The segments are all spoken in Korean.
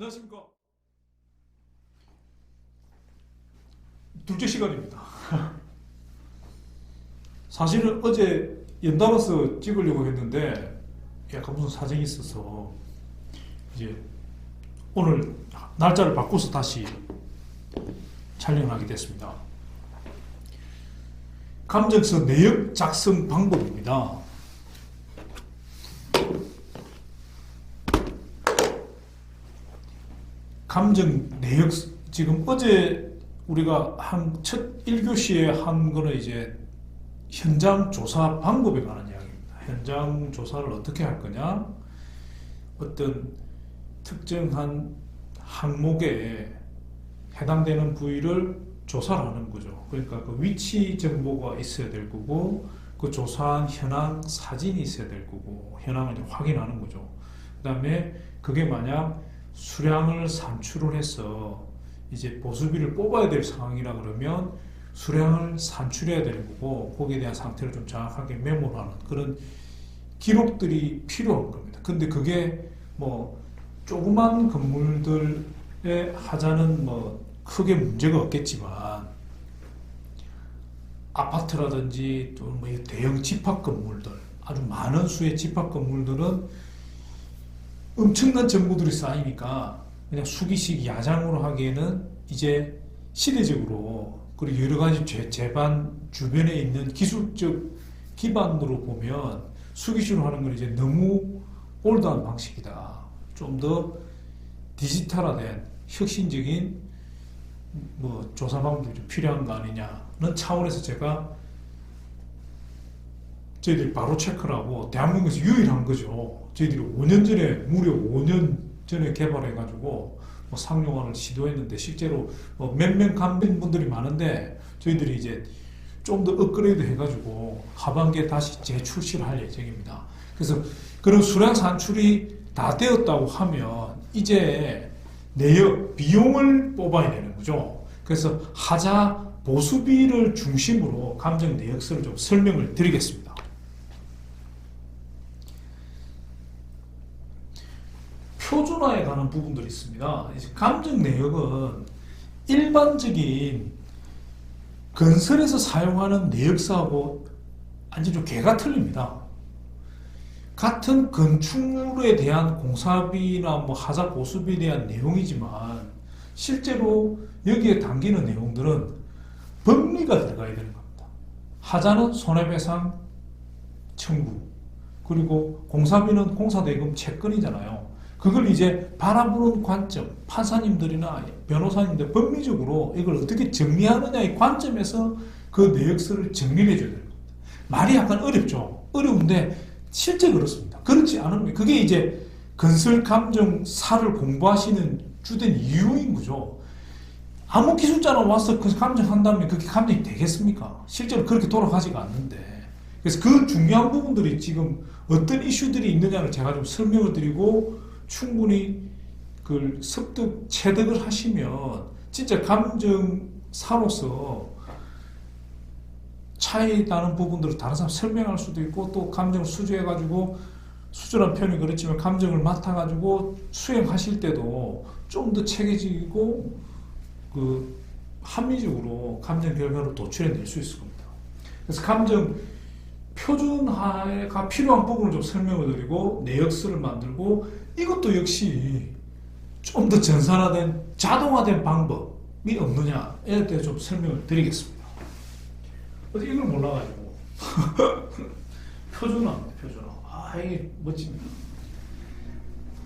안녕하십니까. 둘째 시간입니다. 사실은 어제 연달아서 찍으려고 했는데 약간 무슨 사정이 있어서 이제 오늘 날짜를 바꿔서 다시 촬영을 하게 됐습니다. 감정서 내역 작성 방법입니다. 감정 내역, 지금 어제 우리가 첫 1교시에 한 거는 이제 현장 조사 방법에 관한 이야기입니다. 현장 조사를 어떻게 할 거냐, 어떤 특정한 항목에 해당되는 부위를 조사를 하는 거죠. 그러니까 그 위치 정보가 있어야 될 거고, 그 조사한 현황 사진이 있어야 될 거고, 현황을 이제 확인하는 거죠. 그 다음에 그게 만약 수량을 산출을 해서 이제 보수비를 뽑아야 될 상황이라 그러면 수량을 산출해야 되는 거고, 거기에 대한 상태를 좀 정확하게 메모를 하는 그런 기록들이 필요한 겁니다. 근데 그게 뭐 조그만 건물들에 하자는 뭐 크게 문제가 없겠지만, 아파트라든지 또 뭐 대형 집합 건물들, 아주 많은 수의 집합 건물들은 엄청난 정보들이 쌓이니까 그냥 수기식 야장으로 하기에는 이제 시대적으로, 그리고 여러 가지 재반 주변에 있는 기술적 기반으로 보면 수기식으로 하는 건 이제 너무 올드한 방식이다. 좀 더 디지털화된 혁신적인 뭐 조사 방법이 좀 필요한 거 아니냐는 차원에서 제가 저희들이 바로 체크를 하고, 대한민국에서 유일한 거죠. 저희들이 5년 전에, 무려 5년 전에 개발해가지고 뭐 상용화를 시도했는데, 실제로 뭐 몇몇 감된 분들이 많은데, 저희들이 이제 좀 더 업그레이드 해가지고 하반기에 다시 재출시를 할 예정입니다. 그래서 그런 수량 산출이 다 되었다고 하면 이제 내역, 비용을 뽑아야 되는 거죠. 그래서 하자 보수비를 중심으로 감정 내역서를 좀 설명을 드리겠습니다. 표준화에 관한 부분들이 있습니다. 감정 내역은 일반적인 건설에서 사용하는 내역서하고 완전 좀 개가 틀립니다. 같은 건축물에 대한 공사비나 뭐 하자 보수비에 대한 내용이지만, 실제로 여기에 담기는 내용들은 법리가 들어가야 되는 겁니다. 하자는 손해배상 청구, 그리고 공사비는 공사대금 채권이잖아요. 그걸 이제 바라보는 관점, 판사님들이나 변호사님들 법리적으로 이걸 어떻게 정리하느냐의 관점에서 그 내역서를 정리를 해줘야 됩니다. 말이 약간 어렵죠. 어려운데 실제 그렇습니다. 그렇지 않으면 그게 이제 건설감정사를 공부하시는 주된 이유인 거죠. 아무 기술자나 와서 그 감정한다면 그게 감정이 되겠습니까? 실제로 그렇게 돌아가지가 않는데. 그래서 그 중요한 부분들이 지금 어떤 이슈들이 있느냐를 제가 좀 설명을 드리고, 충분히 그 습득, 체득을 하시면 진짜 감정사로서 차이 나는 부분들을 다른 사람 설명할 수도 있고, 또 감정을 수주해가지고, 수주란 표현이 그렇지만 감정을 맡아가지고 수행하실 때도 좀 더 체계적이고 그 합리적으로 감정 결과를 도출해낼 수 있을 겁니다. 그래서 감정 표준화가 필요한 부분을 좀 설명을 드리고, 내역서를 만들고, 이것도 역시 좀 더 전산화된 자동화된 방법이 없느냐에 대해 좀 설명을 드리겠습니다. 어제 이걸 몰라가지고 표준화입니다. 표준화. 이게 멋집니다.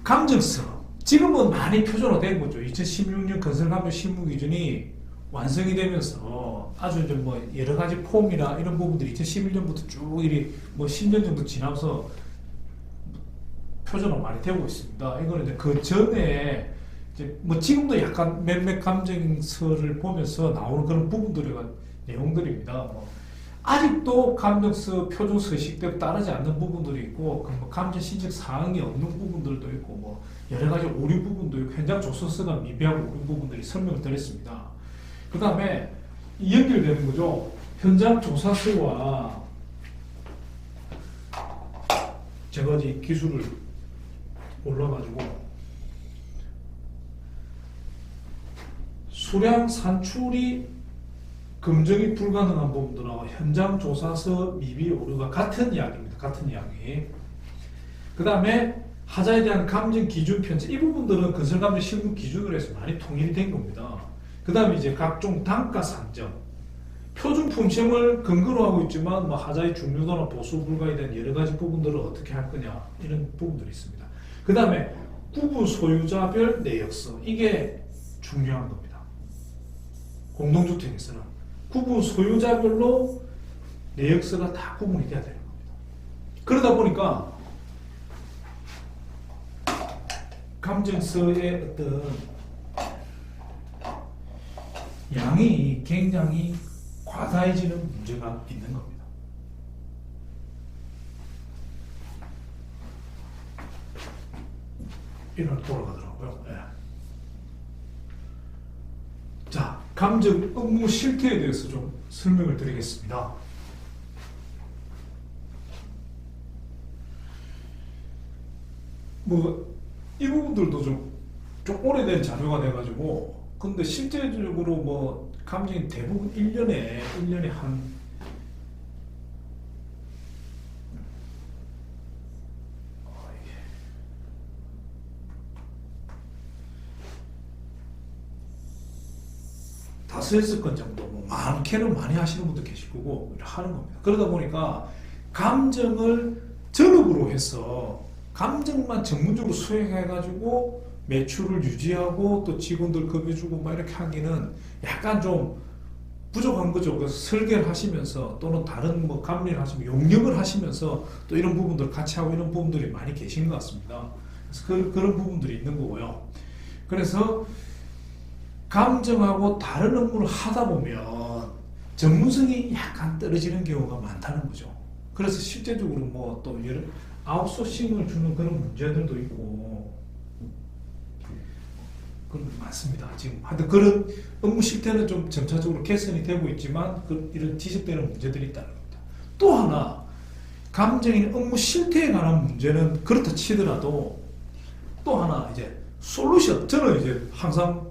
감정서 지금은 많이 표준화된 거죠. 2016년 건설감정 실무 기준이 완성이 되면서 아주 이제 뭐 여러 가지 폼이나 이런 부분들이 2011년부터 쭉 이리 뭐 10년 정도 지나서 표준화 많이 되고 있습니다. 이거는 이제 그 전에 이제 뭐 지금도 약간 몇몇 감정서를 보면서 나오는 그런 부분들이 내용들입니다. 뭐 아직도 감정서 표준 서식대로 따르지 않는 부분들이 있고, 뭐 감정 신청 사항이 없는 부분들도 있고, 뭐 여러 가지 오류 부분도 있고, 현장 조서서가 미비하고 오류 부분들이 설명을 드렸습니다. 그 다음에 연결되는 거죠. 현장 조사서와 제가 이 기술을 올라가지고 수량 산출이 검증이 불가능한 부분들하고 현장 조사서 미비 오류가 같은 이야기입니다. 같은 이야기. 그 다음에 하자에 대한 감정 기준 편차, 이 부분들은 건설감정 실무 기준으로 해서 많이 통일이 된 겁니다. 그 다음에 이제 각종 단가 산정, 표준품 시험을 근거로 하고 있지만 뭐 하자의 중요도나 보수 불가에 대한 여러 가지 부분들을 어떻게 할 거냐, 이런 부분들이 있습니다. 그 다음에 구분 소유자별 내역서, 이게 중요한 겁니다. 공동주택에서는 구분 소유자별로 내역서가 다 구분이 돼야 되는 겁니다. 그러다 보니까 감정서의 어떤 양이 굉장히 과다해지는 문제가 있는 겁니다. 이런 돌아가더라고요. 네. 자, 감정 업무 실태에 대해서 좀 설명을 드리겠습니다. 이 부분들도 좀 오래된 자료가 돼가지고, 근데 실제적으로 감정이 대부분 1년에 한 다섯 건 정도, 많게는 많이 하시는 분도 계실 거고, 하는 겁니다. 그러다 보니까 감정을 전업으로 해서 감정만 전문적으로 수행해가지고 매출을 유지하고 또 직원들 급여주고 이렇게 하기는 약간 좀 부족한 거죠. 그래서 설계를 하시면서 또는 다른 감리를 하시면 용역을 하시면서 또 이런 부분들 같이 하고 이런 부분들이 많이 계신 것 같습니다. 그래서 그런 부분들이 있는 거고요. 그래서 감정하고 다른 업무를 하다 보면 전문성이 약간 떨어지는 경우가 많다는 거죠. 그래서 실제적으로 또 아웃소싱을 주는 그런 문제들도 있고 그런 게 많습니다. 지금 하여튼 그런 업무 실태는 좀 점차적으로 개선이 되고 있지만 이런 지적되는 문제들이 있다는 겁니다. 또 하나 감정인 업무 실태에 관한 문제는 그렇다 치더라도 또 하나 이제 솔루션, 저는 이제 항상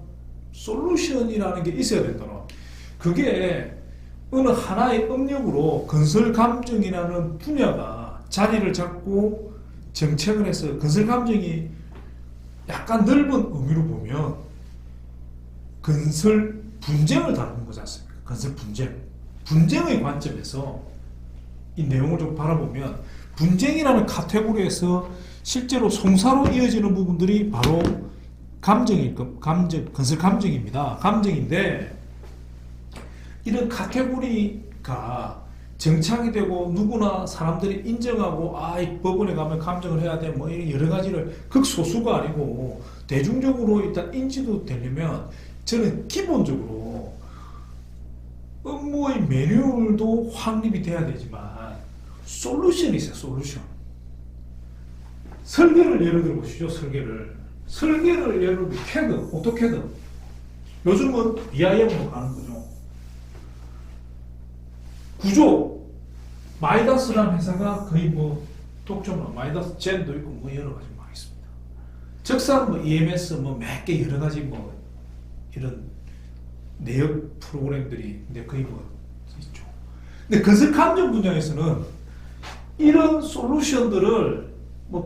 솔루션이라는 게 있어야 된다는, 그게 어느 하나의 업력으로 건설 감정이라는 분야가 자리를 잡고 정책을 해서 건설 감정이 약간 넓은 의미로 보면 건설 분쟁을 다루는 거지 않습니까? 건설 분쟁의 관점에서 이 내용을 좀 바라보면 분쟁이라는 카테고리에서 실제로 송사로 이어지는 부분들이 바로 건설 감정입니다. 감정인데 이런 카테고리가 정착이 되고 누구나 사람들이 인정하고 이 법원에 가면 감정을 해야 돼 이런 여러 가지를 극소수가 아니고 대중적으로 일단 인지도 되려면 저는 기본적으로 업무의 매뉴얼도 확립이 돼야 되지만 솔루션이 있어요. 솔루션. 설계를 예를 들어 보시죠. 설계를 예를 들어 캐드, 오토캐드. 요즘은 BIM으로 가는 거죠. 구조, 마이다스라는 회사가 거의 독점으로 마이다스 젠도 있고 여러 가지 있습니다. 적산 EMS 몇 개 여러 가지 이런 내역 프로그램들이 거의 있죠. 근데 건설 감정 분야에서는 이런 솔루션들을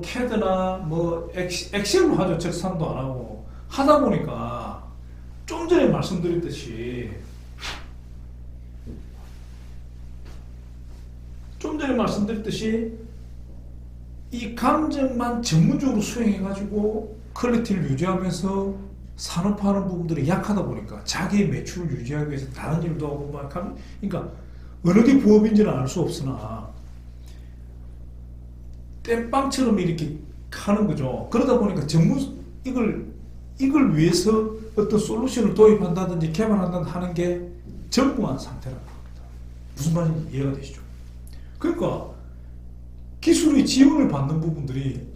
캐드나 엑셀로 하죠. 적산도 안 하고 하다 보니까 좀 전에 말씀드렸듯이 이 감정만 전문적으로 수행해가지고 퀄리티를 유지하면서 산업화하는 부분들이 약하다 보니까 자기의 매출을 유지하기 위해서 다른 일도 하고 그러니까 어느 게 부업인지는 알 수 없으나 땜빵처럼 이렇게 하는 거죠. 그러다 보니까 이걸 위해서 어떤 솔루션을 도입한다든지 개발한다든지 하는 게 전무한 상태라는 겁니다. 무슨 말인지 이해가 되시죠? 그러니까 기술의 지원을 받는 부분들이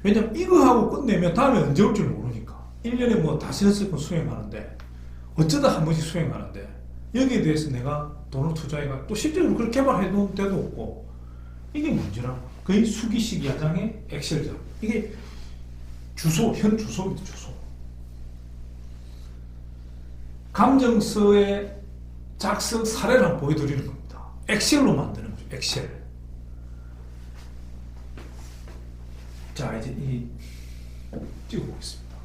왜냐면 이거 하고 끝내면 다음에 언제 올 줄 모르니까 1년에 다섯 번 수행하는데 어쩌다 한 번씩 수행하는데 여기에 대해서 내가 돈을 투자해가 또 실제로 그렇게 개발해놓은 데도 없고 이게 문제라고. 거의 수기식 야장의 엑셀적. 이게 현 주소입니다. 주소. 감정서의 작성 사례를 한번 보여드리는 겁니다. 엑셀로 만드는 거죠. 엑셀. 자, 이제 찍어보겠습니다.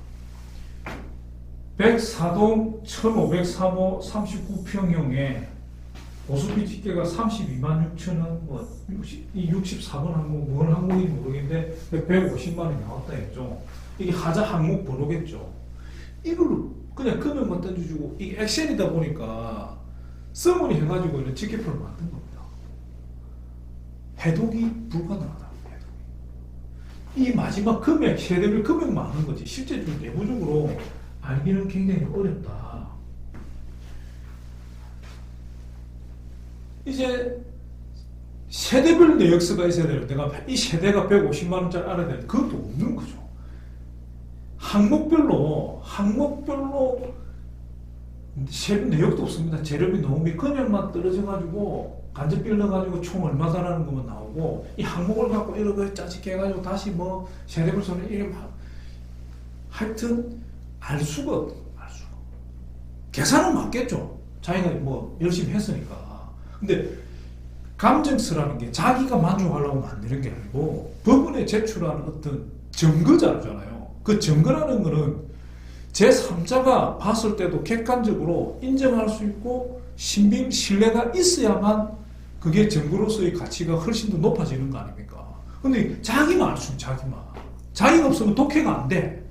104동 1503호 39평형에 보수비 집계가 32만 6천원, 64번 항목, 뭔 항목인지 모르겠는데 150만 원이 나왔다 했죠. 이게 하자 항목 번호겠죠. 이걸로 그냥 금액만 던져주고, 이게 액션이다 보니까 서머니 해가지고 이런 집계표를 만든 겁니다. 해독이 불가능하다. 이 마지막 금액, 세대별 금액만 아는 거지 실제적으로 내부적으로 알기는 굉장히 어렵다. 이제 세대별 내역서가 있어야 되는데 내가 이 세대가 150만 원짜리 알아야 되는데 그것도 없는 거죠. 항목별로 세부 내역도 없습니다. 재료비, 노무비 금액만 떨어져가지고 간접비를 넣어가지고 총 얼마다라는 것만 나오고, 이 항목을 갖고 이렇게 짜집게 해가지고 다시 뭐 세대별 손에 이름 하여튼 알 수가 없는 거예요. 계산은 맞겠죠. 자기가 뭐 열심히 했으니까. 근데 감정서라는 게 자기가 만족하려고 만드는 게 아니고 법원에 제출하는 어떤 증거자료잖아요. 그 증거라는 거는 제3자가 봤을 때도 객관적으로 인정할 수 있고 신뢰가 있어야만 그게 증거로서의 가치가 훨씬 더 높아지는 거 아닙니까? 근데 자기만 알 수 있는 자기가 없으면 독해가 안 돼.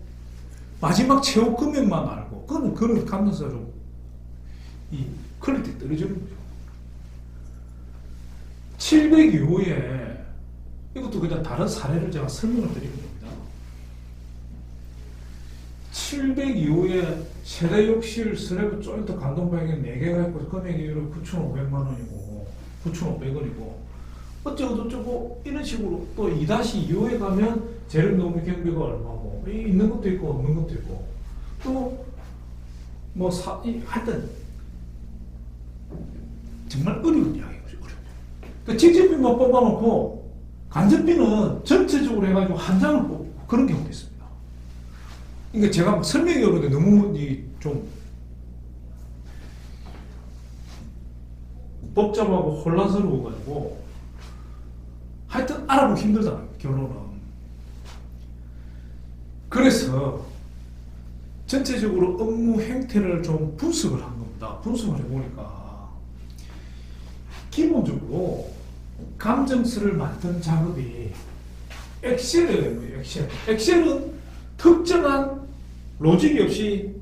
마지막 최후 금액만 알고 그거는 감정서로 이 퀄리티 떨어지는 거죠. 700 이후에 이것도 그냥 다른 사례를 제가 설명을 드리는 겁니다. 700 이후에 세대 욕실 슬래브 조인트 간동 방향 4개가 있고 금액이 9,500만 원이고 9,500원이고 어쩌고저쩌고 이런 식으로 또 2-2호에 가면 재력 노무 경비가 얼마고 있는 것도 있고 없는 것도 있고 또 뭐 하여튼 정말 어려운 이야기예요. 그 직접비만 뽑아놓고 간접비는 전체적으로 해가지고 한 장을 뽑고 그런 경우도 있습니다. 그러니까 제가 설명이 어려운데 너무 좀 복잡하고 혼란스러워가지고 하여튼 알아보기 힘들잖아요. 결론은. 그래서 전체적으로 업무 행태를 좀 분석을 한 겁니다. 분석을 해보니까 기본적으로 감정서를 만든 작업이 엑셀이에요. 엑셀은 특정한 로직이 없이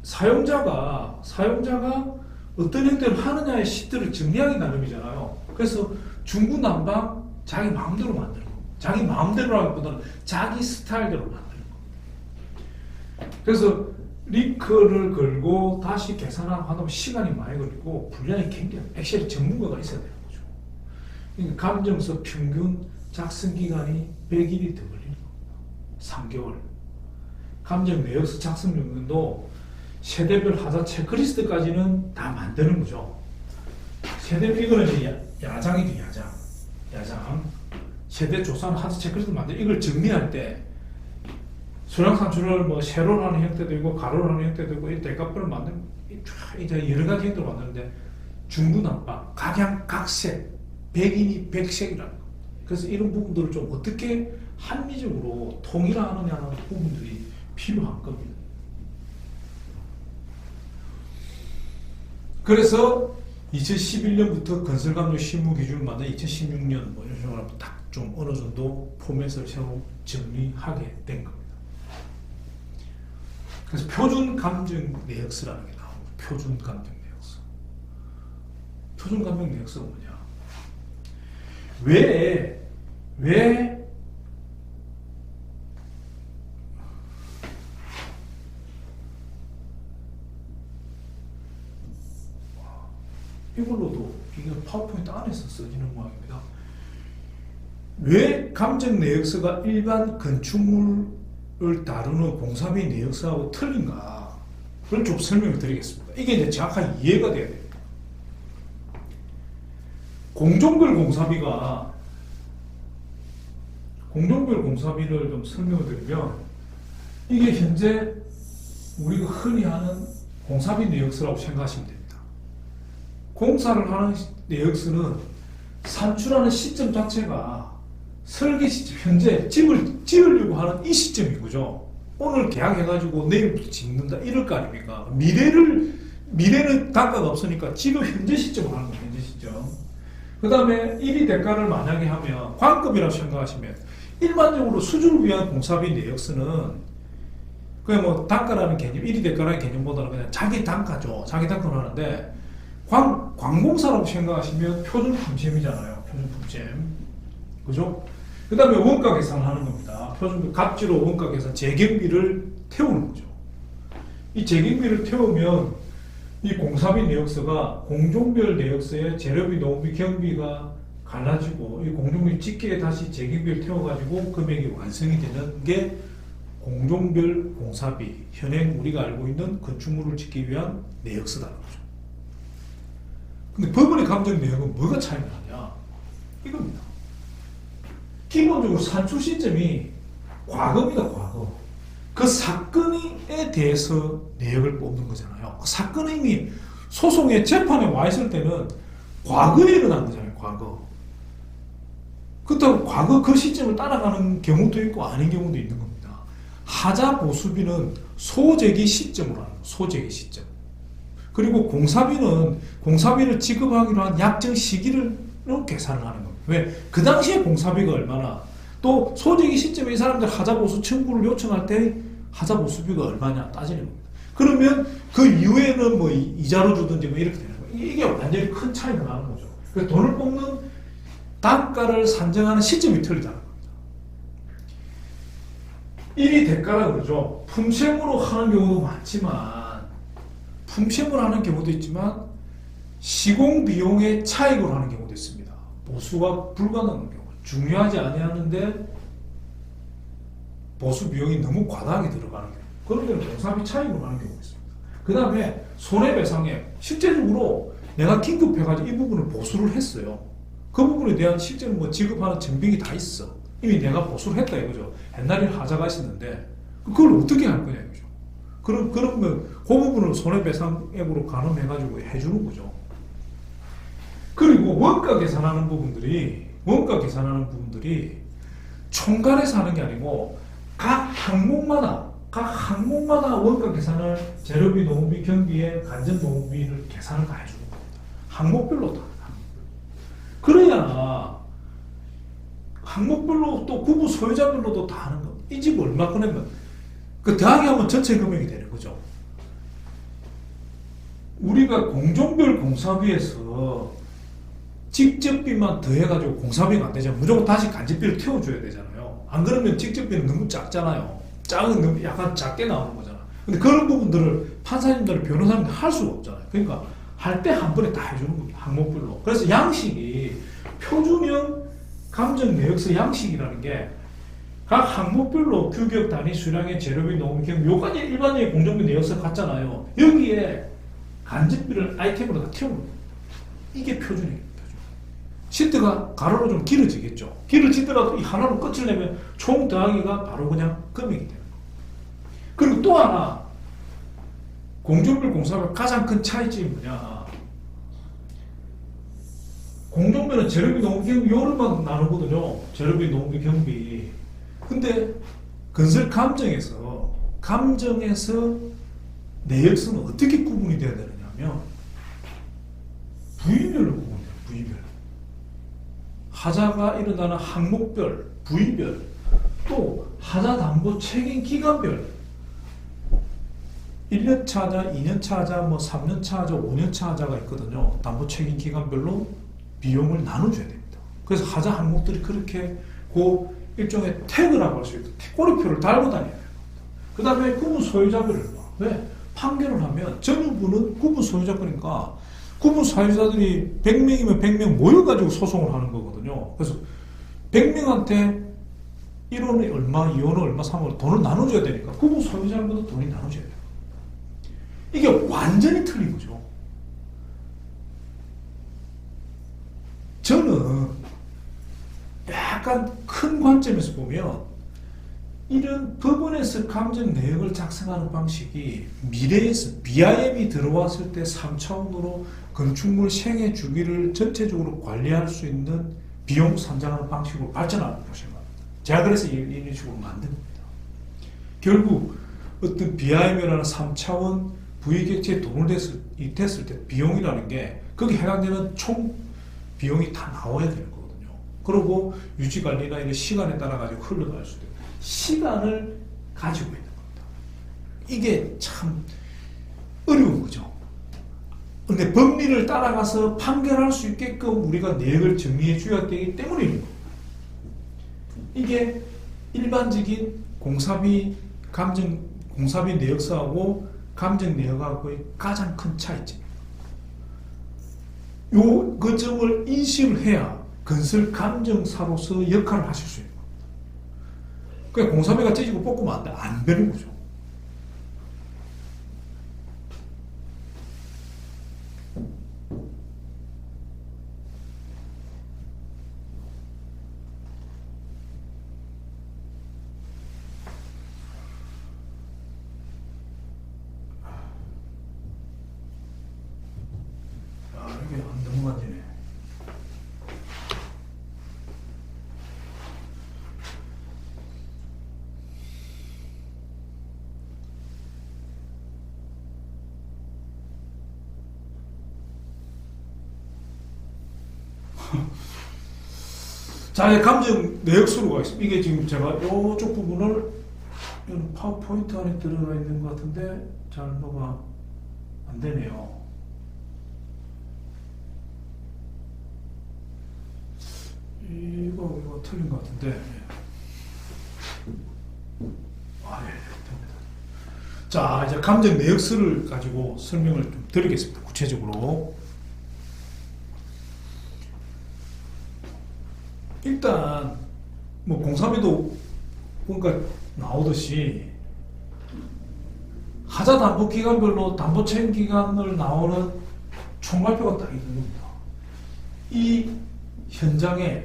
사용자가 어떤 형태를 하느냐의 시트를 정리하기 나름이잖아요. 그래서 중구난방 자기 마음대로 만드는 거. 자기 마음대로라기보다는 자기 스타일대로 만드는 거. 그래서 리커를 걸고 다시 계산하고 하다 시간이 많이 걸리고 분량이 굉장히 엑셀 전문가가 있어야 되는 거죠. 그러니까 감정서 평균 작성 기간이 100일이 더 걸리는 겁니다. 3개월. 감정 내역서 작성 용도도 세대별 하자 체크리스트까지는 다 만드는 거죠. 세대별 이거는 이제 야장이죠. 야장. 세대 조사는 하자 체크리스트 만들. 이걸 정리할 때 수량산출을 뭐 세로로 하는 형태도 있고 가로로 하는 형태도 있고 이 대값별을 만드는 이제 여러 가지 형태로 만드는데 중구난방, 각양, 각색, 백인이 백색이라는 거. 그래서 이런 부분들을 좀 어떻게 합리적으로 통일하느냐는 부분들이 필요한 겁니다. 그래서 2011년부터 건설감독 실무 기준을 만든 2016년 뭐 이런 식으로 딱 좀 어느 정도 포맷을 새로 정리하게 된 겁니다. 그래서 표준 감정 내역서라는 게 나옵니다. 표준 감정 내역서. 표준 감정 내역서가 뭐냐? 왜 이걸로도 이게 파워포인트 안에서 써지는 모양입니다. 왜 감정 내역서가 일반 건축물을 다루는 공사비 내역서하고 틀린가? 그걸 좀 설명을 드리겠습니다. 이게 이제 정확하게 이해가 돼야 됩니다. 공종별 공사비를 좀 설명을 드리면 이게 현재 우리가 흔히 하는 공사비 내역서라고 생각하시면 됩니다. 공사를 하는 내역서는 산출하는 시점 자체가 설계 시점, 현재 집을 지으려고 하는 이 시점이 그죠? 오늘 계약해가지고 내일부터 짓는다 이럴 거 아닙니까? 미래는 단가가 없으니까 지금 현재 시점을 하는 거예요. 현재 시점. 그 다음에 1위 대가를 만약에 하면 관급이라고 생각하시면 일반적으로 수주를 위한 공사비 내역서는 그냥 뭐 단가라는 개념, 1위 대가라는 개념보다는 그냥 자기 단가죠. 자기 단가를 하는데 관공사라고 생각하시면 표준 품셈이잖아요. 표준 품셈. 그죠? 그 다음에 원가 계산을 하는 겁니다. 표준 갑지로 원가 계산, 재경비를 태우는 거죠. 이 재경비를 태우면 이 공사비 내역서가 공종별 내역서에 재료비, 노무비, 경비가 갈라지고 이 공종비 집계에 다시 재경비를 태워가지고 금액이 완성이 되는 게 공종별 공사비, 현행 우리가 알고 있는 건축물을 짓기 위한 내역서라는 거죠. 근데 법원의 감정 내역은 뭐가 차이가 나냐? 이겁니다. 기본적으로 산출 시점이 과거입니다, 과거. 그 사건에 대해서 내역을 뽑는 거잖아요. 사건이 이미 소송의 재판에 와 있을 때는 과거에 일어난 거잖아요, 과거. 그렇다고 과거 그 시점을 따라가는 경우도 있고 아닌 경우도 있는 겁니다. 하자 보수비는 소재기 시점으로 하는 거예요. 소재기 시점. 그리고 공사비를 지급하기로 한 약정 시기를 계산을 하는 겁니다. 왜? 그 당시에 공사비가 얼마나 또 소재기 시점에 이 사람들 하자 보수 청구를 요청할 때 하자 보수비가 얼마냐 따지는 겁니다. 그러면 그 이후에는 뭐 이자로 주든지 뭐 이렇게 되는 거예요. 이게 완전히 큰 차이가 나는 거죠. 그래서 돈을 뽑는 단가를 산정하는 시점이 틀리다는 겁니다. 1위 대가라 그러죠. 품셈으로 하는 경우도 많지만 품셈으로 하는 경우도 있지만 시공 비용의 차익으로 하는 경우도 있습니다. 보수가 불가능한 경우, 중요하지 아니하는데 보수 비용이 너무 과다하게 들어가는 경우, 그런 경우는 공사비 차익으로 하는 경우가 있습니다. 그 다음에 손해배상액, 실제적으로 내가 긴급해가지고 이 부분을 보수를 했어요. 그 부분에 대한 실제로 뭐 지급하는 증빙이 다 있어. 이미 내가 보수를 했다 이거죠. 옛날에 하자가 있었는데 그걸 어떻게 할 거냐 이거죠. 그러면 그 부분을 손해배상액으로 가늠해가지고 해주는 거죠. 그리고 원가 계산하는 부분들이 총괄해서 하는 게 아니고 각 항목마다 원가 계산을 재료비, 노무비, 경비에 간접 노무비를 계산을 다 해주는 겁니다. 항목별로 다. 그래야 항목별로 또 구부 소유자별로도 다 하는 겁니다. 이 집 얼마 꺼내면 그 더하기 하면 전체 금액이 되는 거죠. 우리가 공종별 공사비에서 직접비만 더해가지고 공사비가 안 되잖아요. 무조건 다시 간접비를 태워줘야 되잖아요. 안 그러면 직접비는 너무 작잖아요. 작은 너무 약간 작게 나오는 거잖아. 근데 그런 부분들을 판사님들, 변호사님들 할 수가 없잖아요. 그러니까 할 때 한 번에 다 해주는 겁니다. 항목별로. 그래서 양식이 표준형 감정 내역서 양식이라는 게 각 항목별로 규격, 단위, 수량의 재료비, 노무비, 경비 요까지 일반적인 공정비 내역서 같잖아요. 여기에 간접비를 아이템으로 다 태우는 겁니다. 이게 표준이에요. 시트가 가로로 좀 길어지겠죠. 길어지더라도 이 하나로 끝을 내면 총 더하기가 바로 그냥 금액이 되는 거예요. 그리고 또 하나 공정별 공사별 가장 큰 차이점이 뭐냐, 공정별은 재료비, 노무비, 경비 요를만 나누거든요. 재료비, 노무비, 경비. 근데 건설 감정에서 내역서는 어떻게 구분이 돼야 되느냐면 부위별로 구분돼요. 부위별. 하자가 일어나는 항목별, 부위별, 또 하자 담보 책임 기간별, 1년차 하자, 2년차 하자, 뭐 3년차 하자, 5년차 하자가 있거든요. 담보 책임 기간별로 비용을 나눠줘야 됩니다. 그래서 하자 항목들이 그렇게 그 일종의 태그라고 할 수 있고 꼬리표를 달고 다녀야 됩니다. 그 다음에 구분 소유자별을 봐. 왜? 판결을 하면 전유부는 구분 소유자거니까 구분 사유자들이 100명이면 100명 모여가지고 소송을 하는 거거든요. 그래서 100명한테 1원이 얼마, 2원은 얼마, 3원 돈을 나눠줘야 되니까 구분 소유자들도 돈이 나눠져야 돼요. 이게 완전히 틀린 거죠. 저는 약간 큰 관점에서 보면 이런 법원에서 감정 내역을 작성하는 방식이 미래에서 BIM이 들어왔을 때 3차원으로 건축물 생애 주기를 전체적으로 관리할 수 있는 비용 산정하는 방식으로 발전하는 것인 겁니다. 제가 그래서 이런 식으로 만든 겁니다. 결국 어떤 BIM이라는 3차원 부의객체에 돈을 됐을 때 비용이라는 게 거기에 해당되는 총 비용이 다 나와야 되는 거거든요. 그리고 유지관리나 이런 시간에 따라 가지고 흘러갈 수도 있고 시간을 가지고 있는 겁니다. 이게 참 어려운 거죠. 근데 법리를 따라가서 판결할 수 있게끔 우리가 내역을 정리해 줘야 되기 때문인 겁니다. 이게 일반적인 공사비 내역서하고 감정 내역하고의 가장 큰 차이점입니다. 그 점을 인식을 해야 건설 감정사로서 역할을 하실 수 있는 겁니다. 그러니까 공사비가 찢어지고 볶으면 안 되는 거죠. 이게 안 넘어가지네. 자, 감정 내역서로가 있습니다. 이게 지금 제가 이쪽 부분을 파워포인트 안에 들어가 있는 것 같은데 잘 뭐가 안 되네요. 이거 틀린 것 같은데. 예, 됩니다. 자, 이제 감정 내역서를 가지고 설명을 좀 드리겠습니다. 구체적으로. 일단, 뭐, 공사비도 보니까 나오듯이, 하자 담보 기간별로 담보 체험 기간을 나오는 총괄표가 딱 있는 겁니다. 이 현장에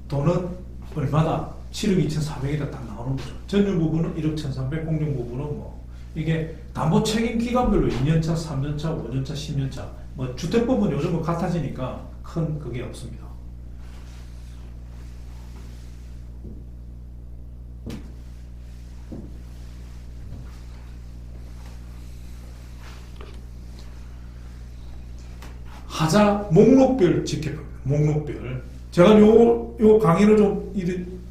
돈은 얼마다? 7억 2,400이다 딱 나오는 거죠. 전용 부분은 1억 1,300, 공용 부분은 뭐, 이게 담보 책임 기간별로 2년차, 3년차, 5년차, 10년차, 뭐, 주택법은 요즘은 같아지니까 큰 그게 없습니다. 하자 목록별 직계표입니다. 목록별. 제가 요 강의를 좀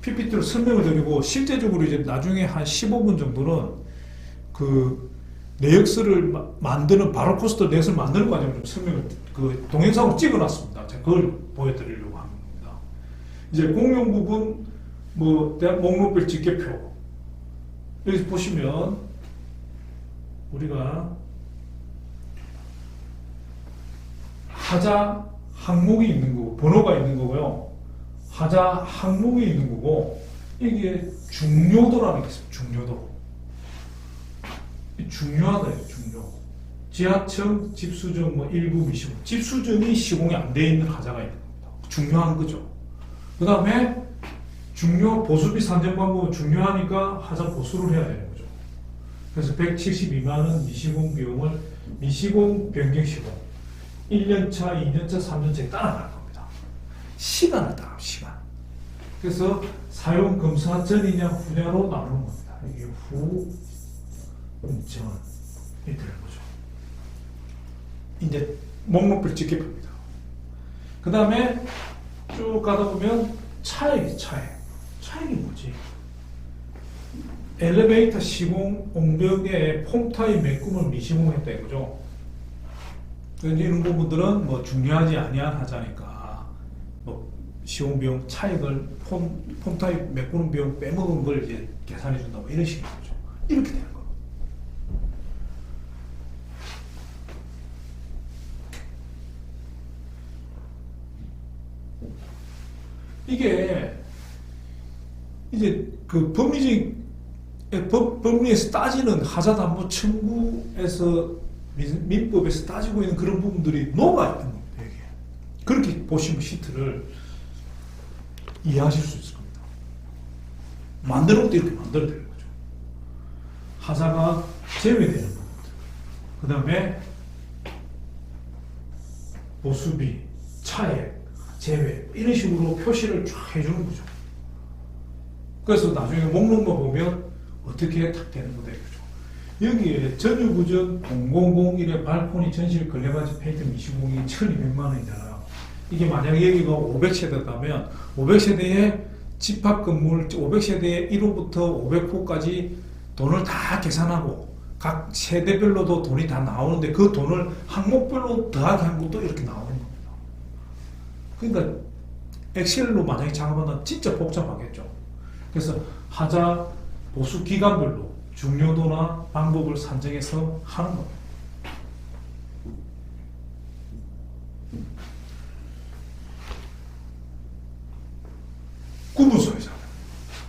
PPT로 설명을 드리고 실제적으로 이제 나중에 한 15분 정도는 그 내역서를 만드는 바로 코스터 내역서를 만드는 과정을 좀 설명을 그 동영상으로 찍어놨습니다. 제가 그걸 보여드리려고 합니다. 이제 공용 부분 뭐 목록별 직계표 여기서 보시면 우리가 하자 항목이 있는 거고 번호가 있는 거고요. 하자 항목이 있는 거고 이게 중요도라는 게 있습니다. 중요도. 중요하다. 중요. 지하층, 집수정, 뭐 일부 미시공. 집수정이 시공이 안 돼 있는 하자가 있는 겁니다. 중요한 거죠. 그 다음에 중요 보수비 산정 방법은 중요하니까 하자 보수를 해야 되는 거죠. 그래서 172만 원 미시공 비용을 미시공 변경 시공 1년차, 2년차, 3년차에 따라갈 겁니다. 시간을 따라 시간. 그래서 사용 검사 전이냐 후냐로 나누는 겁니다. 이게 후, 전이 되는 거죠. 이제 목록별 직계표입니다. 그 다음에 쭉 가다 보면 차액이 뭐지? 엘리베이터 시공, 옹벽에 폼타입 메꿈을 미시공했다 이거죠. 이런 부분들은 뭐 중요하지 아니한 하자니까 뭐 시공 비용 차익을 폼타입 메꾸는 비용 빼먹은 걸 이제 계산해 준다 뭐 이런 식인 거죠. 이렇게 되는 거예요. 이게 이제 그 법리에서 따지는 하자담보 청구에서 민법에서 따지고 있는 그런 부분들이 녹아 있는 겁니다. 여기에. 그렇게 보시면 시트를 이해하실 수 있을 겁니다. 만드는 것도 이렇게 만들어야 되는 거죠. 하자가 제외되는 부분들. 그 다음에 보수비, 차액, 제외 이런 식으로 표시를 쫙 해주는 거죠. 그래서 나중에 목록만 보면 어떻게 딱 되는 거다 이거죠. 여기에 전유구전 0001의 발코니 전실 걸레바지 페인트 미시공이 1200만 원이잖아요. 이게 만약에 여기가 500세대다면 500세대의 집합 건물 500세대의 1호부터 500호까지 돈을 다 계산하고 각 세대별로도 돈이 다 나오는데 그 돈을 항목별로 더하기 한 것도 이렇게 나오는 겁니다. 그러니까 엑셀로 만약에 작업하면 진짜 복잡하겠죠. 그래서 하자 보수 기간별로 중요도나 방법을 산정해서 하는 겁니다. 구분소유자.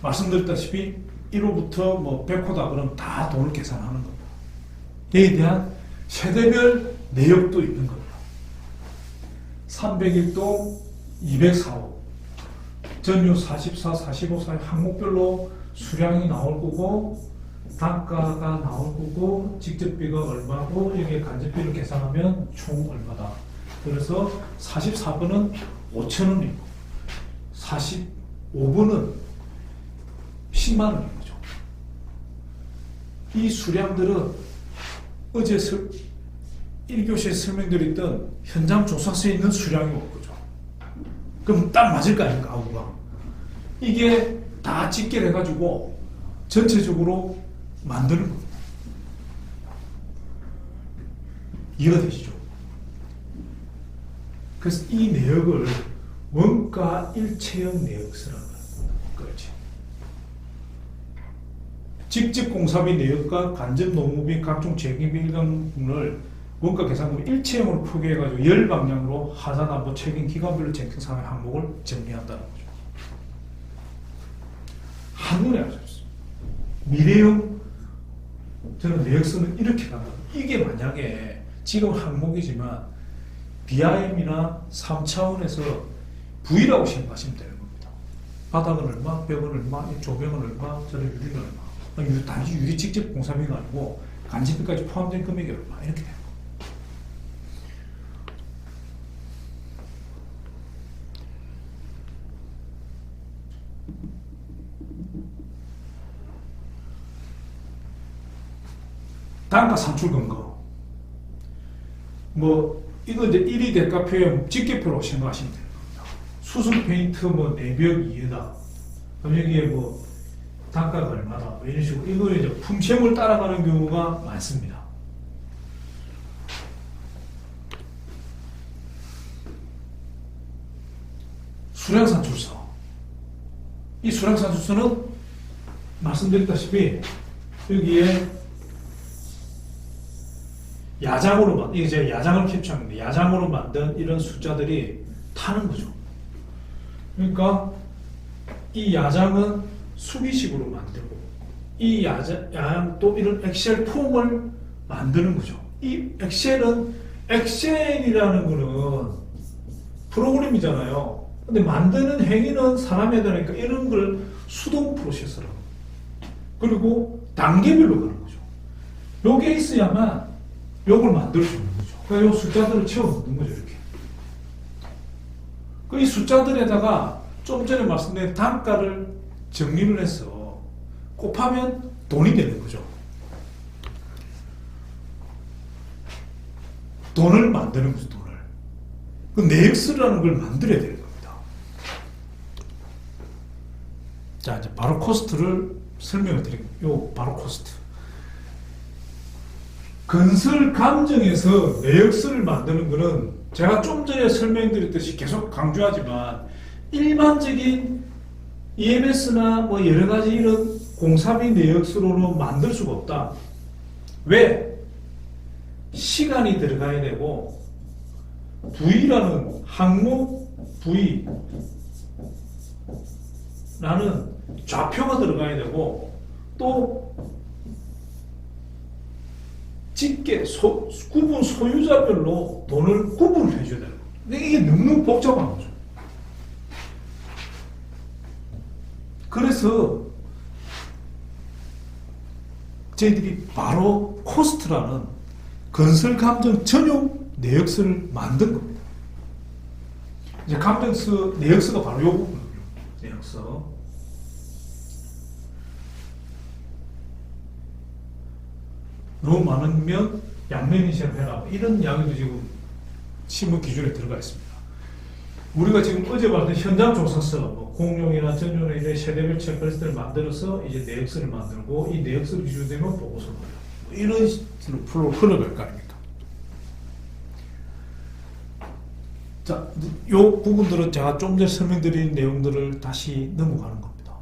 말씀드렸다시피 1호부터 뭐 100호다 그러면 다 돈을 계산하는 겁니다. 이에 대한 세대별 내역도 있는 겁니다. 301동 204호 전유 44, 45 사이 항목별로 수량이 나올 거고 단가가 나올 거고 직접비가 얼마고 여기에 간접비를 계산하면 총 얼마다. 그래서 44번은 5,000원이고 45번은 10만 원인 거죠. 이 수량들은 어제 1교시에 설명드렸던 현장 조사서에 있는 수량이 올 거죠. 그럼 딱 맞을 거 아닙니까, 아우가. 이게 다 집계를 해가지고 전체적으로 만드는 겁니다. 이해가 되시죠? 그래서 이 내역을 원가 일체형 내역서라고 합니다. 그렇지. 직접 공사비 내역과 간접 노무비 각종 책임비 일감분을 원가 계산금 일체형으로 표기해가지고 열 방향으로 하자남부 책임 기관별로 쟁점상의 항목을 정리한다는 거죠. 한눈에 알 수 있어요. 미래형 저는 내역서는 이렇게 간다. 이게 만약에 지금 항목이지만 BIM이나 3차원에서 V라고 생각하시면 되는 겁니다. 바닥은 얼마, 벽은 얼마, 조명은 얼마, 저는 유리는 얼마. 단지 유리 직접 공사비가 아니고 간접비까지 포함된 금액이 얼마 이렇게 돼요. 단가 산출 근거. 뭐 이거 이제 1위 대가표의 직계표로 생각하시면 됩니다. 수승 페인트 뭐 내벽 이해다. 그럼 여기에 뭐 단가가 얼마다. 뭐 이런 식으로 이거 이제 품셈을 따라가는 경우가 많습니다. 수량산출서. 이 수량산출서는 말씀드렸다시피 여기에 야장으로 이게 제가 야장을 캡처합니다. 야장으로 만든 이런 숫자들이 타는 거죠. 그러니까 이 야장은 수기식으로 만들고 이 야장 또 이런 엑셀 폼을 만드는 거죠. 이 엑셀이라는 거는 프로그램이잖아요. 근데 만드는 행위는 사람이 해야 되니까 이런 걸 수동 프로세서라고. 그리고 단계별로 가는 거죠. 요게 있어야만 요걸 만들 수 있는 거죠. 그러니까 요 숫자들을 채워 넣는 거죠, 이렇게. 이 숫자들에다가 좀 전에 말씀드린 단가를 정리를 해서 곱하면 돈이 되는 거죠. 돈을 만드는 거죠, 돈을. 그 내역서라는 걸 만들어야 되는 겁니다. 자, 이제 바로 코스트를 설명을 드릴게요. 요 바로 코스트. 건설 감정에서 내역서를 만드는 것은 제가 좀 전에 설명드렸듯이 계속 강조하지만 일반적인 EMS나 뭐 여러 가지 이런 공사비 내역서로는 만들 수가 없다. 왜? 시간이 들어가야 되고 V라는 항목 V라는 좌표가 들어가야 되고 또 직계 구분 소유자별로 돈을 구분을 해줘야 되는 거예요. 근데 이게 너무 복잡한 거죠. 그래서 저희들이 바로 코스트라는 건설 감정 전용 내역서를 만든 겁니다. 이제 감정서 내역서가 바로 요 부분이에요. 내역서. 너무 많으면 양면이 시험해라. 이런 이야기도 지금 신문 기준에 들어가 있습니다. 우리가 지금 어제 봤던 현장 조사서, 뭐 공용이나 전용이나 이런 세대별 체크리스트를 만들어서 이제 내역서를 만들고 이 내역서 기준되면 보고서를 올려요. 이런 식으로 풀로 흘러갈 거 아닙니까? 자, 요 부분들은 제가 좀 전에 설명드린 내용들을 다시 넘어가는 겁니다.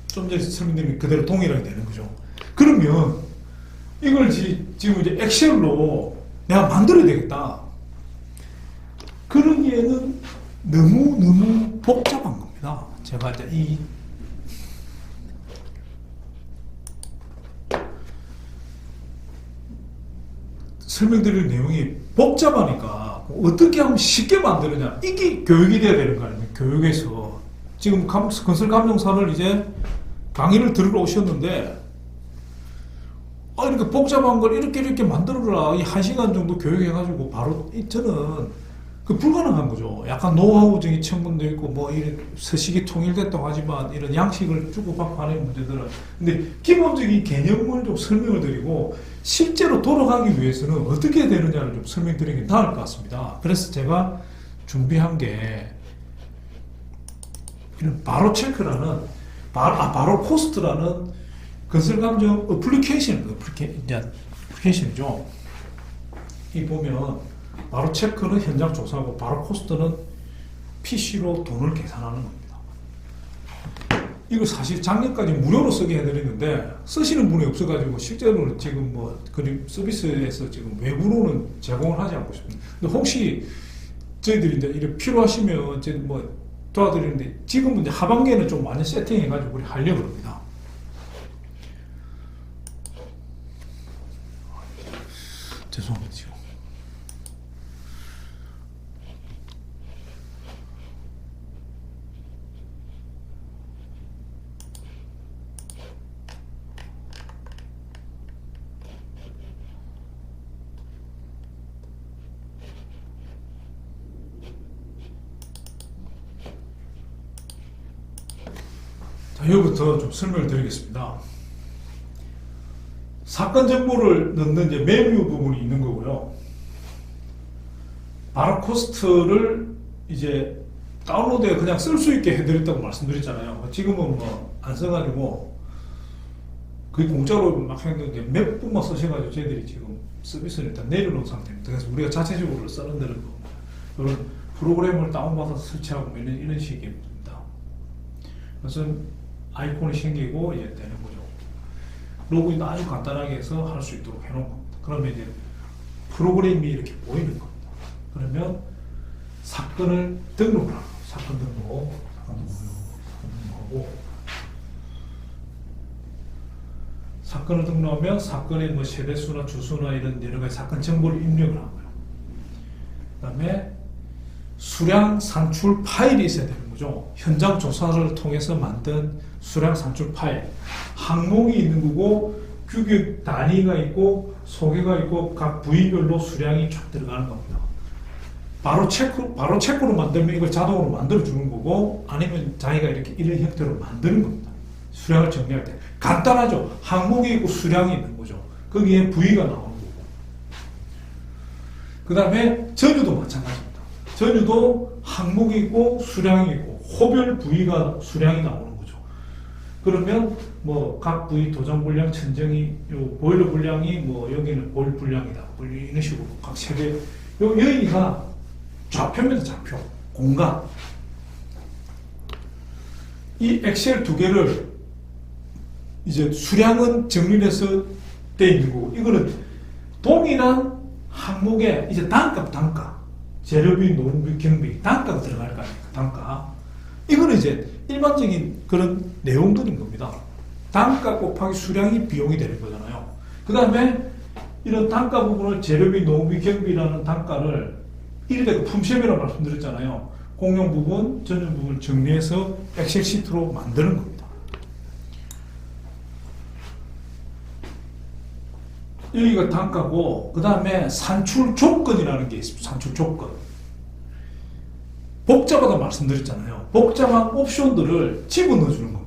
좀 전에 설명드린 그대로 동일하게 되는 거죠. 그러면 이걸 지금 이제 엑셀로 내가 만들어야 되겠다. 그러기에는 너무 복잡한 겁니다. 제가 이제 이 설명드릴 내용이 복잡하니까 어떻게 하면 쉽게 만드느냐. 이게 교육이 돼야 되는 거 아닙니까? 교육에서. 지금 건설 감정사를 이제 강의를 들으러 오셨는데, 이렇게 복잡한 걸 이렇게 만들어라. 이 1시간 정도 교육해가지고 바로, 저는 그 불가능한 거죠. 약간 노하우적인 측면도 있고, 뭐, 이런 서식이 통일됐다고 하지만, 이런 양식을 주고받고 하는 문제들은. 근데 기본적인 개념을 좀 설명을 드리고, 실제로 돌아가기 위해서는 어떻게 해야 되느냐를 좀 설명드리는 게 나을 것 같습니다. 그래서 제가 준비한 게, 이런 바로 체크라는, 바로 코스트라는 건설감정 어플리케이션이죠. 이 보면, 바로 체크는 현장 조사하고 바로 코스트는 PC로 돈을 계산하는 겁니다. 이거 사실 작년까지 무료로 쓰게 해드렸는데 쓰시는 분이 없어가지고 실제로는 지금 뭐 그림 서비스에서 지금 외부로는 제공을 하지 않고 있습니다. 근데 혹시 저희들이 이제 이렇게 필요하시면 이제 뭐 도와드리는데 지금은 이제 하반기에는 좀 많이 세팅해가지고 우리 하려고 합니다. 죄송합니다 지금. 자, 여기부터 좀 설명을 드리겠습니다. 사건 정보를 넣는 이제 메뉴 부분이 있는 거고요. 바로 코스트를 이제 다운로드에 그냥 쓸 수 있게 해드렸다고 말씀드렸잖아요. 지금은 뭐 안 써가지고 거의 공짜로 막 했는데 몇 분만 쓰셔가지고 저희들이 지금 서비스를 일단 내려놓은 상태입니다. 그래서 우리가 자체적으로 쓰는 데는 이런 프로그램을 다운받아서 설치하고 이런 식입니다. 그래서 아이콘이 생기고 이제 되는 거죠. 로그인도 아주 간단하게 해서 할 수 있도록 해놓은 겁니다. 그러면 이제 프로그램이 이렇게 보이는 겁니다. 그러면 사건을 등록을 하고, 사건 등록하고, 사건을 등록하면 사건의 뭐 세대수나 주수나 이런 여러 가지 사건 정보를 입력을 하고요. 그 다음에 수량 산출 파일이 있어야 되는 거죠. 현장 조사를 통해서 만든 수량 산출 파일. 항목이 있는 거고, 규격 단위가 있고, 소개가 있고, 각 부위별로 수량이 쫙 들어가는 겁니다. 바로 체크로 만들면 이걸 자동으로 만들어주는 거고, 아니면 자기가 이렇게 이런 형태로 만드는 겁니다. 수량을 정리할 때. 간단하죠. 항목이 있고 수량이 있는 거죠. 거기에 부위가 나오는 거고. 그 다음에 전유도 마찬가지입니다. 전유도 항목이 있고 수량이 있고 호별 부위가 수량이 나오는 거죠. 그러면 뭐 각 부위 도전 분량, 천정이, 요 보일러 분량이 뭐 여기는 보일 분량이다. 이런 식으로 각 세대. 여기가 좌표입니다. 좌표. 공간. 이 엑셀 두 개를 이제 수량은 정리해서 돼 있는 거고, 이거는 동일한 항목에 이제 단가. 재료비, 노무비, 경비, 단가가 들어갈 거 아닙니까? 단가. 이거는 이제 일반적인 그런 내용들인 겁니다. 단가 곱하기 수량이 비용이 되는 거잖아요. 그 다음에 이런 단가 부분을 재료비, 노무비, 경비라는 단가를 이래가 품셈이라고 말씀드렸잖아요. 공용 부분, 전용 부분을 정리해서 엑셀 시트로 만드는 겁니다. 여기가 단가고, 그 다음에 산출 조건이라는 게 있습니다. 산출 조건. 복잡하다 말씀드렸잖아요. 복잡한 옵션들을 집어넣어 주는 겁니다.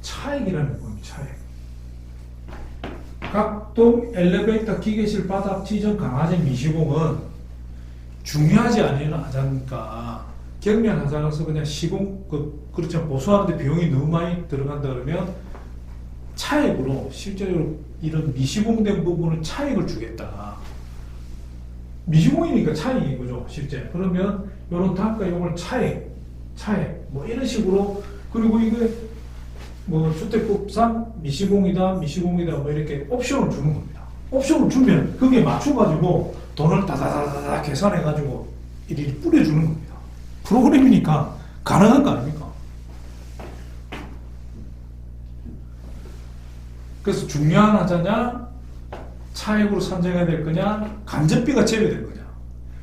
차액이라는 겁니다. 차액. 각동 엘리베이터, 기계실, 바닥, 지점, 강화제, 미시공은 중요하지 않은 하자니까 경련 하자라서 그냥 시공, 그렇죠. 보수하는데 비용이 너무 많이 들어간다 그러면 차액으로 실제로 이런 미시공된 부분은 차액을 주겠다. 미시공이니까 차액인 거죠, 실제. 그러면 이런 단가 요걸 차액, 뭐 이런 식으로. 그리고 이게 뭐 주택법상 미시공이다 뭐 이렇게 옵션을 주는 겁니다. 옵션을 주면 거기에 맞춰가지고 돈을 다다다다 계산해가지고 일일이 뿌려주는 겁니다. 프로그램이니까 가능한 거 아닙니까? 그래서 중요한 하자냐, 차액으로 산정해야 될 거냐, 간접비가 제외될 거냐.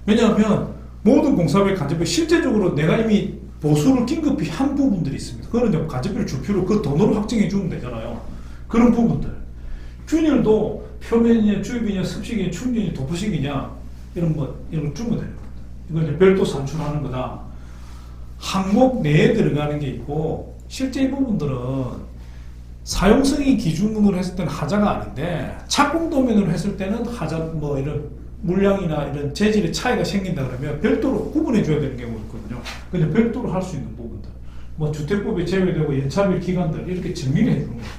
왜냐하면 모든 공사업의 간접비, 실제적으로 내가 이미 보수를 긴급히 한 부분들이 있습니다. 그거는 간접비를 줄 필요, 그 돈으로 확정해 주면 되잖아요. 그런 부분들. 균열도 표면이냐, 주입이냐, 습식이냐, 충전이냐, 도포식이냐, 이런 거 주면 되는 겁니다. 이건 이제 별도 산출하는 거다. 항목 내에 들어가는 게 있고, 실제 이 부분들은 사용성이 기준으로 했을 때는 하자가 아닌데, 착공 도면으로 했을 때는 하자, 뭐 이런 물량이나 이런 재질의 차이가 생긴다 그러면 별도로 구분해 줘야 되는 경우가 있거든요. 그냥 별도로 할 수 있는 부분들, 뭐 주택법에 제외되고 연차별 기간들 이렇게 정리를 해주는 겁니다.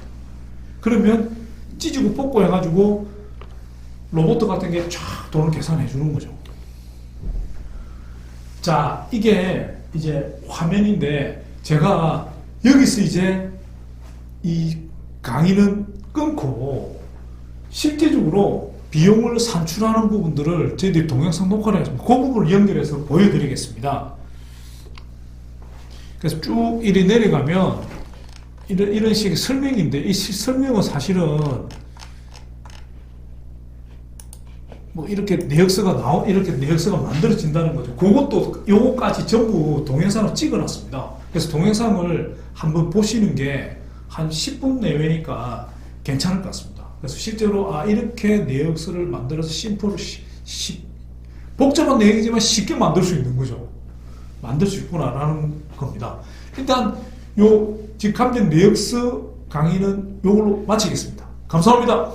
그러면 찢고 뽑고 해가지고 로봇 같은 게 쫙 돈을 계산해 주는 거죠. 자, 이게 이제 화면인데 제가 여기서 이제 이 강의는 끊고 실제적으로 비용을 산출하는 부분들을 저희들이 동영상 녹화를 해서 그 부분을 연결해서 보여드리겠습니다. 그래서 쭉 이리 내려가면 이런 식의 설명인데, 이 설명은 사실은 뭐 이렇게 내역서가 이렇게 내역서가 만들어진다는 거죠. 그것도 요거까지 전부 동영상을 찍어놨습니다. 그래서 동영상을 한번 보시는 게 한 10분 내외니까 괜찮을 것 같습니다. 그래서 실제로 이렇게 내역서를 만들어서 심플로 복잡한 내용이지만 쉽게 만들 수 있는 거죠. 만들 수 있구나라는 겁니다. 일단 요 직함된 내역서 강의는 요걸로 마치겠습니다. 감사합니다.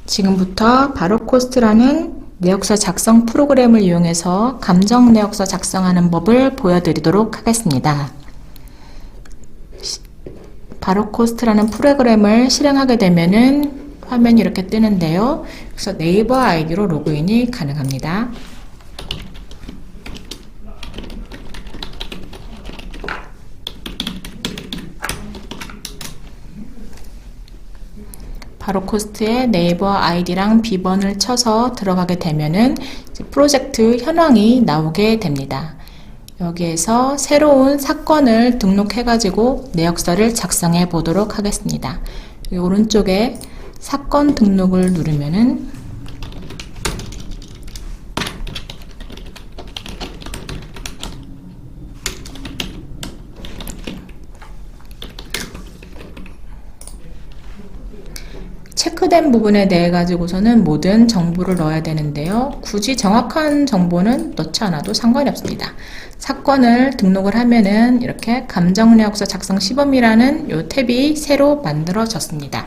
지금부터 바로코스트라는 내역서 작성 프로그램을 이용해서 감정 내역서 작성하는 법을 보여드리도록 하겠습니다. 바로코스트라는 프로그램을 실행하게 되면은 화면이 이렇게 뜨는데요. 그래서 네이버 아이디로 로그인이 가능합니다. 바로코스트에 네이버 아이디랑 비번을 쳐서 들어가게 되면은 프로젝트 현황이 나오게 됩니다. 여기에서 새로운 사건을 등록해가지고 내역서를 작성해 보도록 하겠습니다. 여기 오른쪽에 사건 등록을 누르면은 체크된 부분에 대해 가지고서는 모든 정보를 넣어야 되는데요. 굳이 정확한 정보는 넣지 않아도 상관이 없습니다. 사건을 등록을 하면은 이렇게 감정내역서 작성 시범이라는 이 탭이 새로 만들어졌습니다.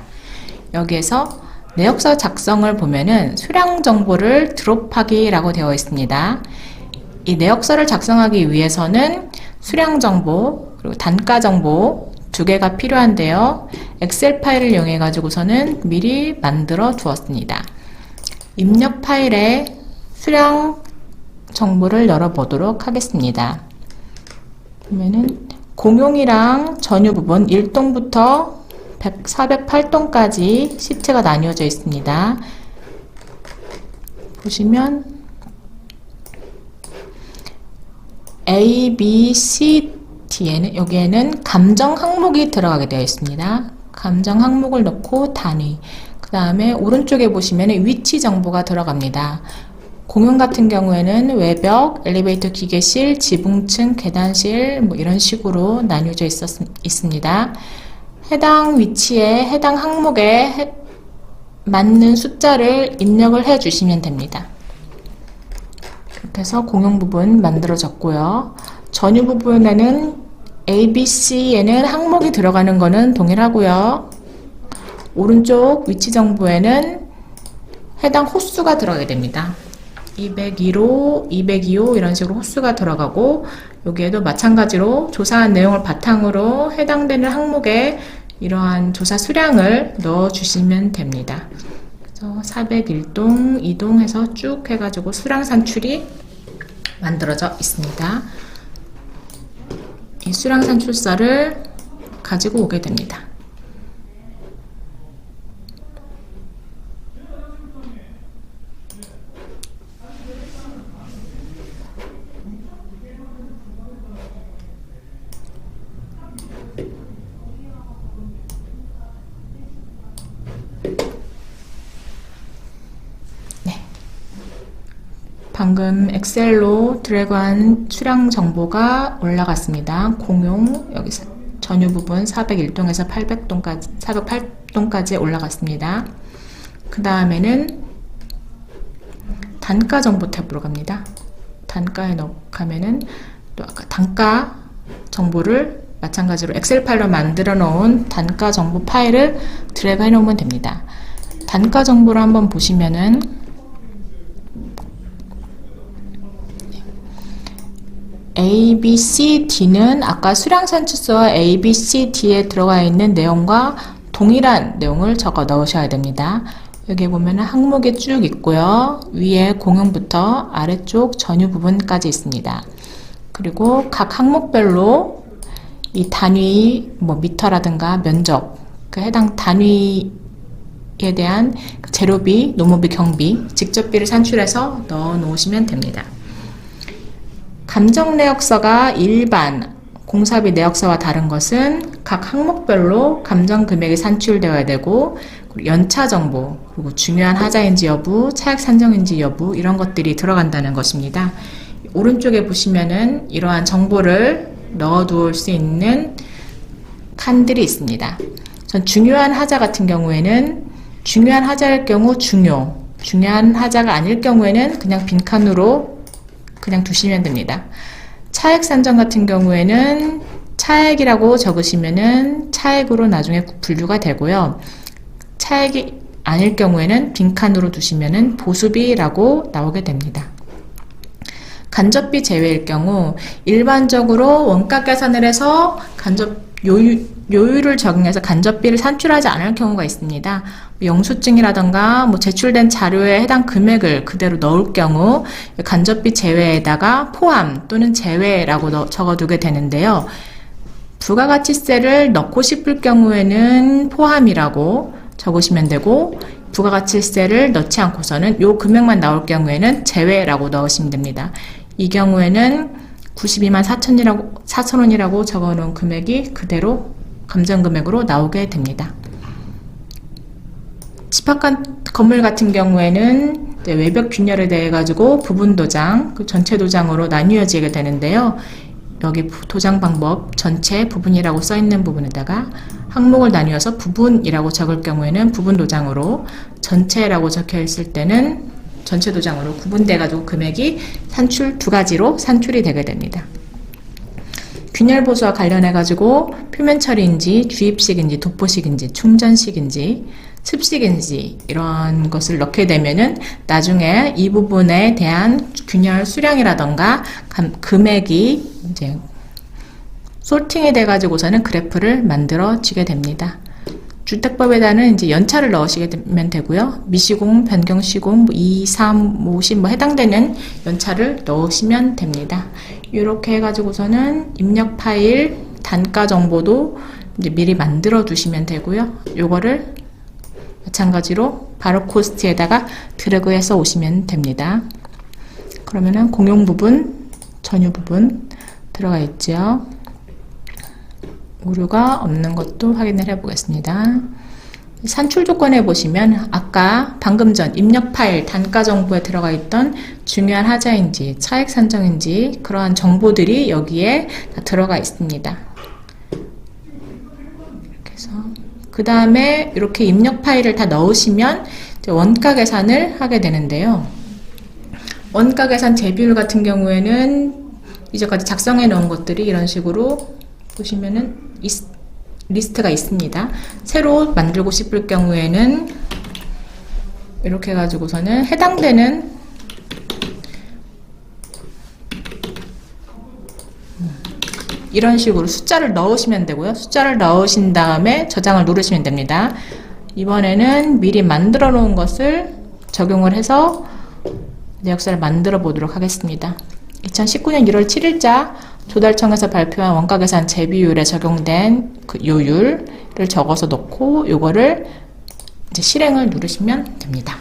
여기에서 내역서 작성을 보면은 수량 정보를 드롭하기라고 되어 있습니다. 이 내역서를 작성하기 위해서는 수량 정보 그리고 단가 정보 두 개가 필요한데요. 엑셀 파일을 이용해 가지고서는 미리 만들어 두었습니다. 입력 파일에 수량 정보를 열어보도록 하겠습니다. 보면은 공용이랑 전유 부분 1동부터 408동까지 시트가 나뉘어져 있습니다. 보시면 A, B, C, D에는 여기에는 감정 항목이 들어가게 되어 있습니다. 감정 항목을 넣고 단위, 그 다음에 오른쪽에 보시면 위치 정보가 들어갑니다. 공용 같은 경우에는 외벽, 엘리베이터 기계실, 지붕층, 계단실 뭐 이런 식으로 나뉘어져 있습니다. 해당 위치에 해당 항목에 맞는 숫자를 입력을 해 주시면 됩니다. 이렇게 해서 공용 부분 만들어졌고요. 전유 부분에는 A, B, C에는 항목이 들어가는 거는 동일하고요. 오른쪽 위치 정보에는 해당 호수가 들어가게 됩니다. 202호, 202호 이런 식으로 호수가 들어가고, 여기에도 마찬가지로 조사한 내용을 바탕으로 해당되는 항목에 이러한 조사 수량을 넣어 주시면 됩니다. 그래서 401동, 2동 해서 쭉 해가지고 수량 산출이 만들어져 있습니다. 이 수량 산출서를 가지고 오게 됩니다. 방금 엑셀로 드래그한 수량 정보가 올라갔습니다. 공용 여기서 전유 부분 401동에서 408동까지 올라갔습니다. 그 다음에는 단가 정보 탭으로 갑니다. 단가에 가면은 또 아까 단가 정보를 마찬가지로 엑셀 파일로 만들어 놓은 단가 정보 파일을 드래그 해 놓으면 됩니다. 단가 정보를 한번 보시면은 A, B, C, D는 아까 수량 산출서와 A, B, C, D에 들어가 있는 내용과 동일한 내용을 적어 넣으셔야 됩니다. 여기 보면 항목이 쭉 있고요. 위에 공용부터 아래쪽 전유 부분까지 있습니다. 그리고 각 항목별로 이 단위, 뭐 미터라든가 면적, 그 해당 단위에 대한 재료비, 노무비, 경비, 직접비를 산출해서 넣어 놓으시면 됩니다. 감정 내역서가 일반 공사비 내역서와 다른 것은 각 항목별로 감정 금액이 산출되어야 되고, 연차 정보, 그리고 중요한 하자인지 여부, 차액 산정인지 여부 이런 것들이 들어간다는 것입니다. 오른쪽에 보시면은 이러한 정보를 넣어 두을 수 있는 칸들이 있습니다. 전 중요한 하자 같은 경우에는 중요한 하자일 경우 중요한 하자가 아닐 경우에는 그냥 빈칸으로 그냥 두시면 됩니다. 차액 산정 같은 경우에는 차액이라고 적으시면은 차액으로 나중에 분류가 되고요. 차액이 아닐 경우에는 빈칸으로 두시면은 보수비라고 나오게 됩니다. 간접비 제외일 경우 일반적으로 원가 계산을 해서 요율을 적용해서 간접비를 산출하지 않을 경우가 있습니다. 영수증이라던가 제출된 자료에 해당 금액을 그대로 넣을 경우 간접비 제외에다가 포함 또는 제외라고 적어두게 되는데요. 부가가치세를 넣고 싶을 경우에는 포함이라고 적으시면 되고, 부가가치세를 넣지 않고서는 요 금액만 나올 경우에는 제외라고 넣으시면 됩니다. 이 경우에는 92만 4천원이라고 적어놓은 금액이 그대로 감정금액으로 나오게 됩니다. 집합 건물 같은 경우에는 외벽 균열에 대해 가지고 부분 도장, 전체 도장으로 나뉘어지게 되는데요. 여기 도장 방법 전체 부분이라고 써 있는 부분에다가 항목을 나뉘어서 부분이라고 적을 경우에는 부분 도장으로, 전체라고 적혀 있을 때는 전체 도장으로 구분돼 가지고 금액이 두 가지로 산출이 되게 됩니다. 균열 보수와 관련해 가지고 표면 처리인지 주입식인지 도포식인지 충전식인지 습식인지 이런 것을 넣게 되면은 나중에 이 부분에 대한 균열 수량이라던가 금액이 이제 소팅이 돼 가지고서는 그래프를 만들어지게 됩니다. 주택법에다는 이제 연차를 넣으시게 되면 되고요. 미시공, 변경시공, 2, 3, 50 해당되는 연차를 넣으시면 됩니다. 이렇게 해가지고서는 입력 파일 단가 정보도 이제 미리 만들어 두시면 되고요. 요거를 마찬가지로 바로코스트에다가 드래그해서 오시면 됩니다. 그러면은 공용 부분, 전유 부분 들어가 있죠. 오류가 없는 것도 확인을 해 보겠습니다. 산출 조건에 보시면 아까 방금 전 입력 파일 단가 정보에 들어가 있던 중요한 하자인지 차액 산정인지 그러한 정보들이 여기에 다 들어가 있습니다. 이렇게 해서 그 다음에 이렇게 입력 파일을 다 넣으시면 이제 원가 계산을 하게 되는데요. 원가 계산 제비율 같은 경우에는 이제까지 작성해 놓은 것들이 이런 식으로 보시면은 리스트가 있습니다. 새로 만들고 싶을 경우에는 이렇게 해가지고서는 해당되는 이런 식으로 숫자를 넣으시면 되고요. 숫자를 넣으신 다음에 저장을 누르시면 됩니다. 이번에는 미리 만들어 놓은 것을 적용을 해서 내역서를 만들어 보도록 하겠습니다. 2019년 1월 7일자 조달청에서 발표한 원가계산 제비율에 적용된 그 요율을 적어서 넣고 요거를 이제 실행을 누르시면 됩니다.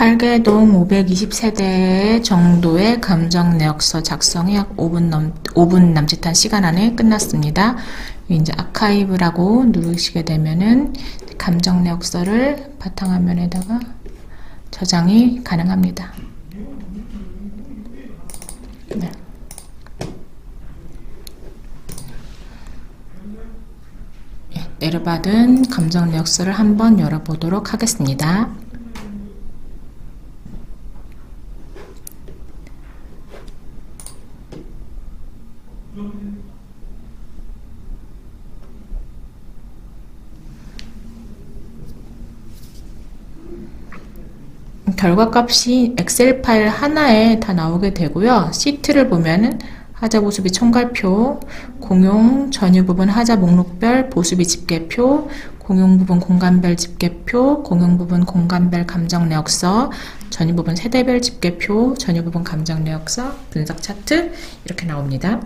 팔계동 520세대 정도의 감정 내역서 작성이 약 5분 남짓한 시간 안에 끝났습니다. 이제 아카이브라고 누르시게 되면은 감정 내역서를 바탕화면에다가 저장이 가능합니다. 네. 내려받은 감정 내역서를 한번 열어보도록 하겠습니다. 결과값이 엑셀 파일 하나에 다 나오게 되고요. 시트를 보면은 하자 보수비 총괄표, 공용 전유 부분 하자 목록별 보수비 집계표, 공용 부분 공간별 집계표, 공용 부분 공간별 감정 내역서, 전유 부분 세대별 집계표, 전유 부분 감정 내역서, 분석 차트 이렇게 나옵니다.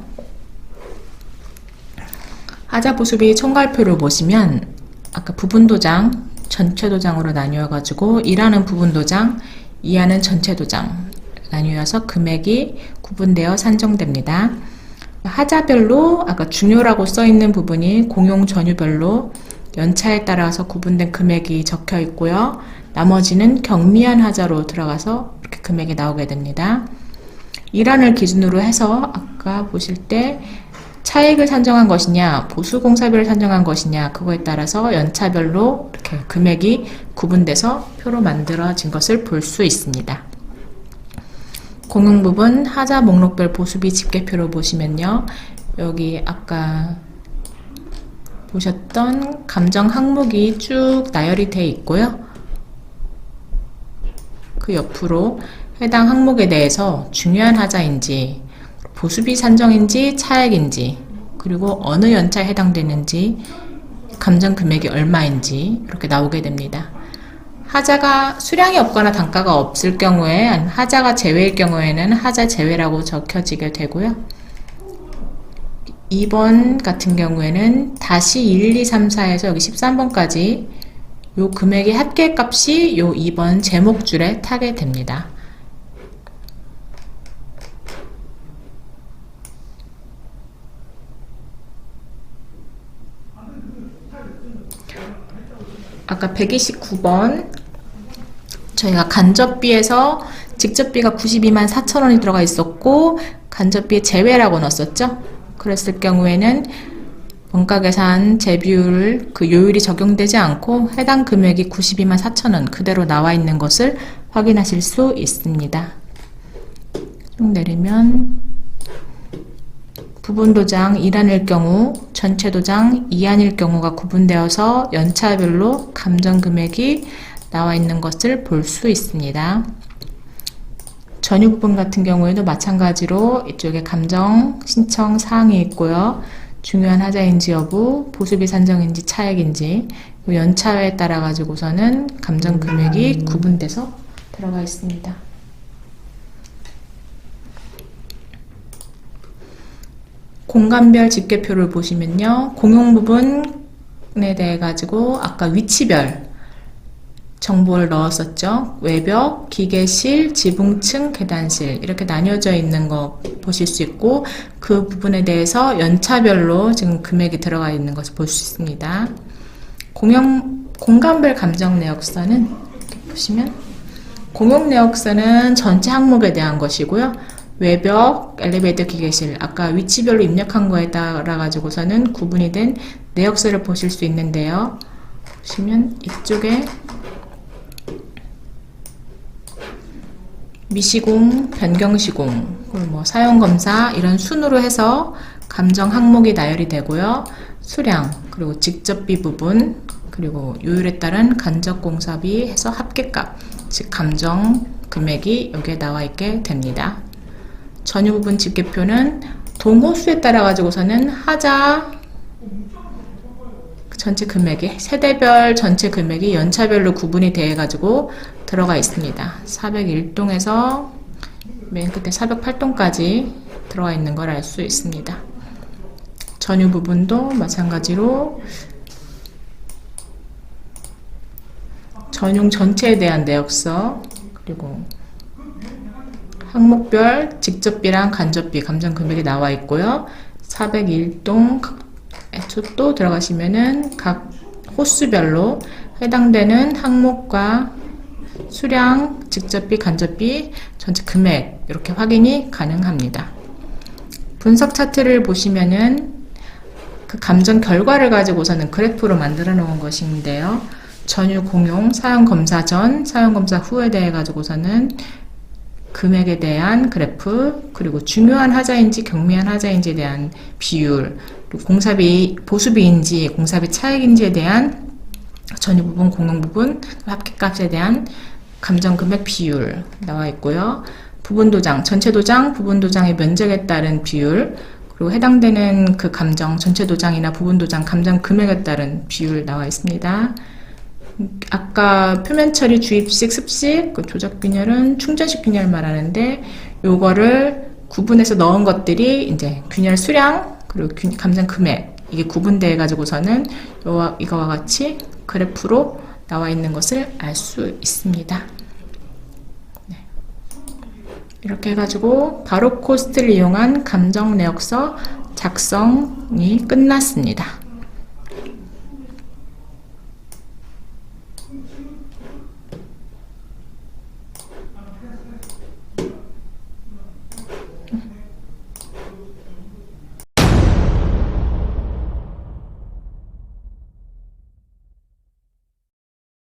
하자 보수비 총괄표를 보시면 아까 부분 도장, 전체 도장으로 나뉘어가지고 1하는 부분 도장, 2하는 전체 도장 나뉘어서 금액이 구분되어 산정됩니다. 하자별로 아까 중요라고 써있는 부분이 공용 전유별로 연차에 따라서 구분된 금액이 적혀 있고요. 나머지는 경미한 하자로 들어가서 이렇게 금액이 나오게 됩니다. 1안을 기준으로 해서 아까 보실 때 차익을 산정한 것이냐, 보수공사비를 산정한 것이냐, 그거에 따라서 연차별로 이렇게 금액이 구분돼서 표로 만들어진 것을 볼 수 있습니다. 공용 부분 하자 목록별 보수비 집계표로 보시면요. 여기 아까 보셨던 감정 항목이 쭉 나열이 되어 있고요. 그 옆으로 해당 항목에 대해서 중요한 하자인지, 보수비 산정인지 차액인지, 그리고 어느 연차에 해당되는지, 감정 금액이 얼마인지 이렇게 나오게 됩니다. 하자가 수량이 없거나 단가가 없을 경우에, 하자가 제외일 경우에는 하자 제외라고 적혀지게 되고요. 2번 같은 경우에는 다시 1, 2, 3, 4에서 여기 13번까지 요 금액의 합계값이 요 2번 제목줄에 타게 됩니다. 아까 129번 저희가 간접비에서 직접비가 92만 4천원이 들어가 있었고 간접비의 제외라고 넣었었죠. 그랬을 경우에는 원가계산 제비율 그 요율이 적용되지 않고 해당 금액이 92만 4천원 그대로 나와 있는 것을 확인하실 수 있습니다. 쭉 내리면 부분 도장 1안일 경우, 전체 도장 2안일 경우가 구분되어서 연차별로 감정 금액이 나와 있는 것을 볼 수 있습니다. 전유 부분 같은 경우에도 마찬가지로 이쪽에 감정 신청 사항이 있고요. 중요한 하자인지 여부, 보수비 산정인지 차액인지 연차에 따라 가지고서는 감정 금액이 구분돼서 들어가 있습니다. 공간별 집계표를 보시면요. 공용 부분에 대해 가지고 아까 위치별 정보를 넣었었죠. 외벽, 기계실, 지붕층, 계단실 이렇게 나뉘어져 있는 거 보실 수 있고 그 부분에 대해서 연차별로 지금 금액이 들어가 있는 것을 볼 수 있습니다. 공간별 감정 내역서는 이렇게 보시면 공용 내역서는 전체 항목에 대한 것이고요. 외벽, 엘리베이터, 기계실 아까 위치별로 입력한 거에 따라 가지고서는 구분이 된 내역서를 보실 수 있는데요. 보시면 이쪽에 미시공, 변경시공, 뭐 사용검사 이런 순으로 해서 감정 항목이 나열이 되고요. 수량, 그리고 직접비 부분, 그리고 요율에 따른 간접공사비 해서 합계값, 즉 감정 금액이 여기에 나와 있게 됩니다. 전유 부분 집계표는 동호수에 따라 가지고서는 하자 전체 금액이 세대별 전체 금액이 연차별로 구분이 되어 가지고 들어가 있습니다. 401동에서 맨 끝에 408동까지 들어가 있는 걸 알 수 있습니다. 전유 부분도 마찬가지로 전용 전체에 대한 내역서, 그리고 항목별 직접비랑 간접비 감정 금액이 나와 있고요. 401동 또 들어가시면은 각 호수별로 해당되는 항목과 수량, 직접비, 간접비, 전체 금액 이렇게 확인이 가능합니다. 분석 차트를 보시면은 그 감정 결과를 가지고서는 그래프로 만들어 놓은 것인데요. 전유 공용, 사용 검사 전, 사용 검사 후에 대해 가지고서는 금액에 대한 그래프, 그리고 중요한 하자인지 경미한 하자인지에 대한 비율, 그리고 공사비 보수비인지 공사비 차익인지에 대한 전유 부분, 공용 부분, 합계값에 대한 감정 금액 비율 나와 있고요. 부분 도장, 전체 도장, 부분 도장의 면적에 따른 비율, 그리고 해당되는 그 감정, 전체 도장이나 부분 도장 감정 금액에 따른 비율 나와 있습니다. 아까 표면 처리 주입식, 습식, 그 조작 균열은 충전식 균열 말하는데 요거를 구분해서 넣은 것들이 이제 균열 수량 그리고 감정 금액 이게 구분되어 가지고서는 이거와 같이 그래프로 나와 있는 것을 알 수 있습니다. 네. 이렇게 해가지고 바로 코스트를 이용한 감정 내역서 작성이 끝났습니다.